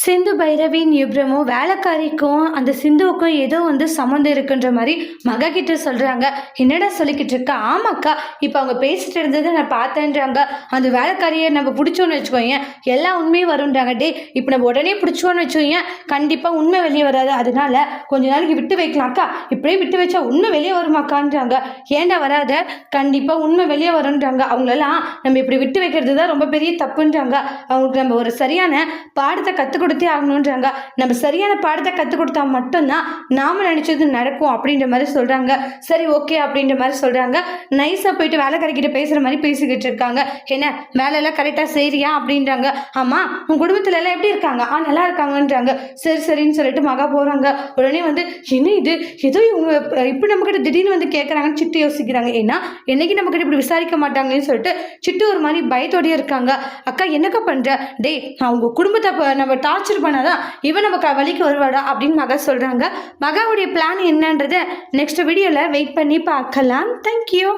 சிந்து பைரவியின் இப்ரமும் வேலைக்காரிக்கும் அந்த சிந்துவுக்கும் ஏதோ சம்மந்தம் இருக்குன்ற மாதிரி மகா கிட்ட சொல்கிறாங்க. என்னடா சொல்லிக்கிட்டு இருக்கா? ஆமாக்கா, இப்போ அவங்க பேசிட்டு இருந்ததை நான் பார்த்தேன்றாங்க. அந்த வேலைக்காரியை நம்ம பிடிச்சோன்னு வச்சுக்கோங்க, எல்லா உண்மையும் வரும்ன்றாங்க. டே, இப்போ நம்ம உடனே பிடிச்சோன்னு வச்சுக்கோங்க, கண்டிப்பாக உண்மை வெளியே வராது. அதனால கொஞ்ச நாளைக்கு விட்டு வைக்கலாம்க்கா. இப்படியே விட்டு வச்சா உண்மை வெளியே வருமாக்கான்றாங்க. ஏண்டா வராத? கண்டிப்பாக உண்மை வெளியே வரும்ன்றாங்க. அவங்களெல்லாம் நம்ம இப்படி விட்டு வைக்கிறது தான் ரொம்ப பெரிய தப்புன்றாங்க. அவங்களுக்கு நம்ம ஒரு சரியான பாடத்தை கற்றுக் கொடுத்தே ஆகணுன்றாங்க. நம்ம சரியான பாடத்தை கற்றுக் கொடுத்தா மட்டும்தான் நாம நினைச்சது நடக்கும் அப்படின்ற மாதிரி சொல்றாங்க. சரி, ஓகே அப்படின்ற மாதிரி சொல்றாங்க. நைஸா போயிட்டு வேலைக்காரிக்கிட்ட பேசுற மாதிரி பேசிக்கிட்டு இருக்காங்க. என்ன வேலையெல்லாம் கரெக்டா செய்யறியா அப்படின்றாங்க. ஆமா, உன் குடும்பத்துல எல்லாம் எப்படி இருக்காங்க? நல்லா இருக்காங்கன்றாங்க. சரி சரின்னு சொல்லிட்டு மகா போறாங்க. உடனே என்ன இது, ஏதோ இவங்க இப்படி நம்ம கிட்ட திடீர்னு கேட்கறாங்கன்னு சிட்டு யோசிக்கிறாங்க. ஏன்னா என்னைக்கு நம்ம கிட்ட இப்படி விசாரிக்க மாட்டாங்கன்னு சொல்லிட்டு சிட்டு ஒரு மாதிரி பயத்தோடய இருக்காங்க. அக்கா, என்னக்கா பண்ற? டே, அவங்க குடும்பத்தை நம்ம டார்ச்சர் பண்ணாதான் இவன் நம்ம வழிக்கு வருவாடா அப்படின்னு மகா சொல்றாங்க. மகாவுடைய பிளான் என்னன்றதை நெக்ஸ்ட் வீடியோல வெயிட் பண்ணி பார்க்கலாம். தேங்க்யூ.